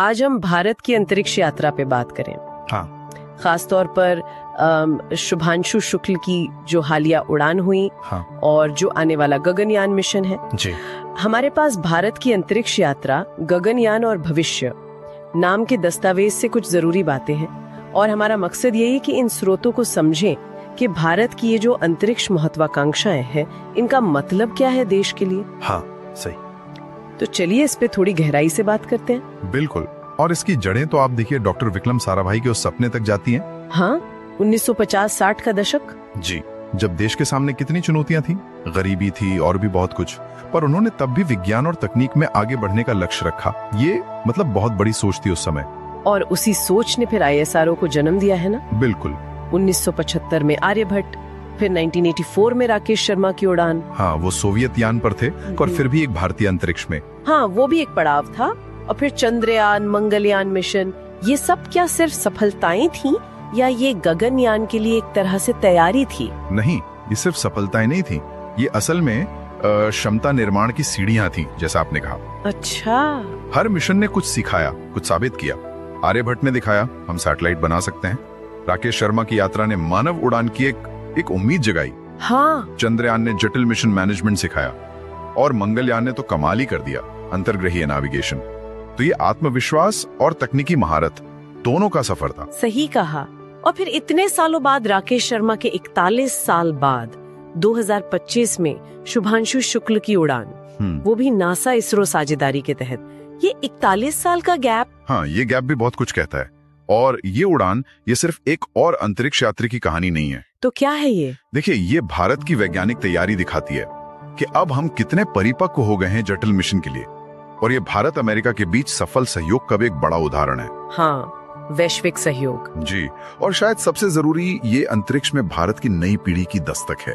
आज हम भारत की अंतरिक्ष यात्रा पे बात करें। हाँ। खासतौर पर शुभांशु शुक्ल की जो हालिया उड़ान हुई, हाँ। और जो आने वाला गगनयान मिशन है जी। हमारे पास भारत की अंतरिक्ष यात्रा, गगनयान और भविष्य नाम के दस्तावेज से कुछ जरूरी बातें हैं, और हमारा मकसद यही है कि इन स्रोतों को समझें कि भारत की ये जो अंतरिक्ष महत्वाकांक्षाएं हैं इनका मतलब क्या है देश के लिए। हाँ, सही। तो चलिए इस पे थोड़ी गहराई से बात करते हैं। बिल्कुल। और इसकी जड़ें तो आप देखिए डॉक्टर विक्रम साराभाई के उस सपने तक जाती हैं। हाँ, 1950-60 का दशक। जी, जब देश के सामने कितनी चुनौतियां थी, गरीबी थी और भी बहुत कुछ, पर उन्होंने तब भी विज्ञान और तकनीक में आगे बढ़ने का लक्ष्य रखा। ये मतलब बहुत बड़ी सोच थी उस समय। और उसी सोच ने फिर ISRO को जन्म दिया है ना। बिल्कुल। 1975 में आर्यभट्ट, फिर 1984 में राकेश शर्मा की उड़ान। हाँ, वो सोवियत यान पर थे और फिर भी एक भारतीय अंतरिक्ष में। हाँ, वो भी एक पड़ाव था। और फिर चंद्रयान, मंगलयान मिशन, ये सब क्या सिर्फ सफलताएं थीं या ये गगनयान के लिए एक तरह से तैयारी थी? नहीं, ये सिर्फ सफलताएं नहीं थी, ये असल में क्षमता निर्माण की सीढ़ियां थी, जैसा आपने कहा। अच्छा। हर मिशन ने कुछ सिखाया, कुछ साबित किया। आर्यभट्ट ने दिखाया हम सैटेलाइट बना सकते हैं। राकेश शर्मा की यात्रा ने मानव उड़ान की एक उम्मीद जगाई। हाँ। चंद्रयान ने जटिल मिशन मैनेजमेंट सिखाया, और मंगलयान ने तो कमाल ही कर दिया, अंतर्ग्रहीय नेविगेशन। तो ये आत्मविश्वास और तकनीकी महारत दोनों का सफर था। सही कहा। और फिर इतने सालों बाद, राकेश शर्मा के 41 साल बाद 2025 में शुभांशु शुक्ल की उड़ान, वो भी नासा इसरो साझेदारी के तहत। ये 41 साल का गैप। हाँ, ये गैप भी बहुत कुछ कहता है। और ये उड़ान ये सिर्फ एक और अंतरिक्ष यात्री की कहानी नहीं है। तो क्या है ये? देखिए, ये भारत की वैज्ञानिक तैयारी दिखाती है कि अब हम कितने परिपक्व हो गए हैं जटिल मिशन के लिए। और ये भारत अमेरिका के बीच सफल सहयोग का भी एक बड़ा उदाहरण है। हाँ, वैश्विक सहयोग। जी। और शायद सबसे जरूरी, ये अंतरिक्ष में भारत की नई पीढ़ी की दस्तक है।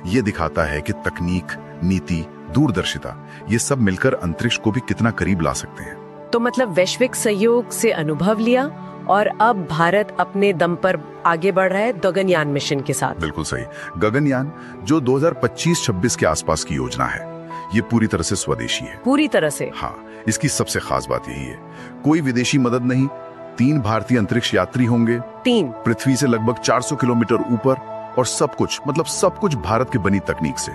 ये दिखाता है कि तकनीक, नीति, दूरदर्शिता, ये सब मिलकर अंतरिक्ष को भी कितना करीब ला सकते हैं। तो मतलब वैश्विक सहयोग से अनुभव लिया और अब भारत अपने दम पर आगे बढ़ रहा है गगनयान मिशन के साथ। बिल्कुल सही। गगनयान जो 2025-26 के आसपास की योजना है, ये पूरी तरह से स्वदेशी है। पूरी तरह से? हाँ, इसकी सबसे खास बात यही है, कोई विदेशी मदद नहीं। 3 भारतीय अंतरिक्ष यात्री होंगे। 3? पृथ्वी से लगभग 400 किलोमीटर ऊपर, और सब कुछ भारत की बनी तकनीक से।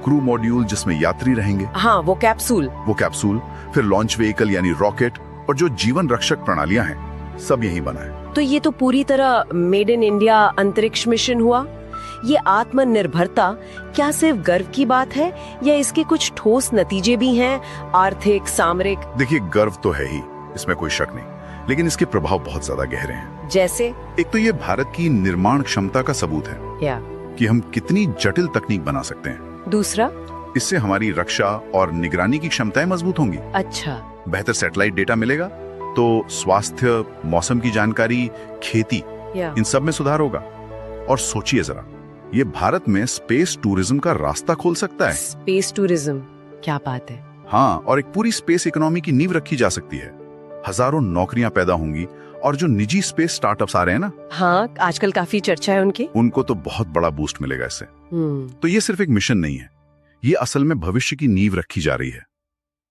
क्रू मॉड्यूल जिसमें यात्री रहेंगे। हाँ, वो कैप्सूल, फिर लॉन्च व्हीकल यानी रॉकेट, और जो जीवन रक्षक प्रणालियां हैं, सब यही बना है। तो ये तो पूरी तरह मेड इन इंडिया अंतरिक्ष मिशन हुआ। ये आत्मनिर्भरता क्या सिर्फ गर्व की बात है या इसके कुछ ठोस नतीजे भी हैं, आर्थिक, सामरिक? देखिए, गर्व तो है ही, इसमें कोई शक नहीं, लेकिन इसके प्रभाव बहुत ज्यादा गहरे हैं। जैसे? एक तो ये भारत की निर्माण क्षमता का सबूत है कि हम कितनी जटिल तकनीक बना सकते हैं। दूसरा? इससे हमारी रक्षा और निगरानी की क्षमताएं मजबूत होंगी। अच्छा। बेहतर सैटेलाइट डेटा मिलेगा तो स्वास्थ्य, मौसम की जानकारी, खेती, इन सब में सुधार होगा। और सोचिए जरा, ये भारत में स्पेस टूरिज्म का रास्ता खोल सकता है। स्पेस टूरिज्म, क्या बात है। हाँ, और एक पूरी स्पेस इकोनॉमी की नींव रखी जा सकती है। हजारों नौकरियां पैदा होंगी, और जो निजी स्पेस स्टार्टअप्स आ रहे हैं ना, हाँ, आजकल काफी चर्चा है उनको तो बहुत बड़ा बूस्ट मिलेगा इससे। तो ये सिर्फ एक मिशन नहीं है, ये असल में भविष्य की नींव रखी जा रही है।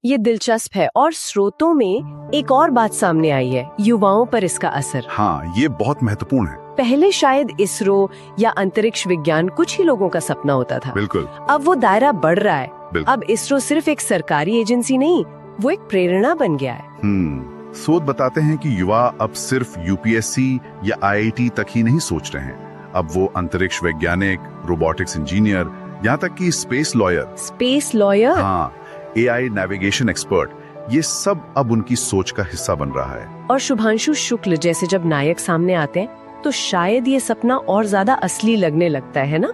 ये दिलचस्प है। और स्रोतों में एक और बात सामने आई है, युवाओं पर इसका असर। हाँ, ये बहुत महत्वपूर्ण है। पहले शायद इसरो या अंतरिक्ष विज्ञान कुछ ही लोगों का सपना होता था। बिल्कुल। अब वो दायरा बढ़ रहा है। अब इसरो सिर्फ एक सरकारी एजेंसी नहीं, वो एक प्रेरणा बन गया है। शोध बताते हैं कि युवा अब सिर्फ UPSC या IIT तक ही नहीं सोच रहे हैं। अब वो अंतरिक्ष वैज्ञानिक, रोबोटिक्स इंजीनियर, यहाँ तक कि स्पेस लॉयर, हाँ, AI नेविगेशन एक्सपर्ट, ये सब अब उनकी सोच का हिस्सा बन रहा है। और शुभांशु शुक्ल जैसे जब नायक सामने आते हैं तो शायद ये सपना और ज्यादा असली लगने लगता है ना,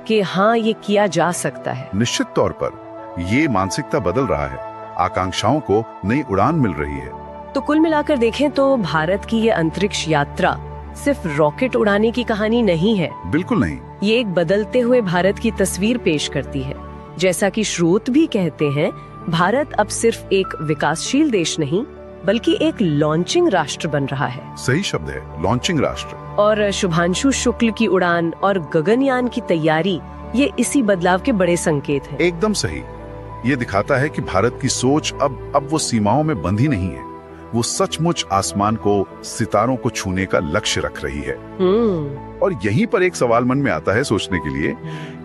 कि हाँ, ये किया जा सकता है। निश्चित तौर पर ये मानसिकता बदल रहा है, आकांक्षाओं को नई उड़ान मिल रही है। तो कुल मिलाकर देखें तो भारत की ये अंतरिक्ष यात्रा सिर्फ रॉकेट उड़ाने की कहानी नहीं है। बिल्कुल नहीं। ये एक बदलते हुए भारत की तस्वीर पेश करती है। जैसा कि स्रोत भी कहते हैं, भारत अब सिर्फ एक विकासशील देश नहीं बल्कि एक लॉन्चिंग राष्ट्र बन रहा है। सही शब्द है, लॉन्चिंग राष्ट्र। और शुभांशु शुक्ल की उड़ान और गगनयान की तैयारी, ये इसी बदलाव के बड़े संकेत हैं। एकदम सही। ये दिखाता है कि भारत की सोच अब वो सीमाओं में बंधी नहीं है, वो सचमुच आसमान को, सितारों को छूने का लक्ष्य रख रही है। और यहीं पर एक सवाल मन में आता है सोचने के लिए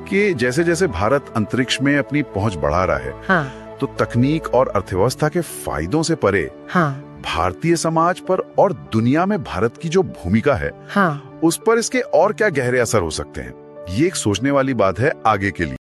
कि जैसे जैसे भारत अंतरिक्ष में अपनी पहुंच बढ़ा रहा है, हाँ। तो तकनीक और अर्थव्यवस्था के फायदों से परे, हाँ। भारतीय समाज पर और दुनिया में भारत की जो भूमिका है, हाँ। उस पर इसके और क्या गहरे असर हो सकते हैं, ये एक सोचने वाली बात है आगे के लिए।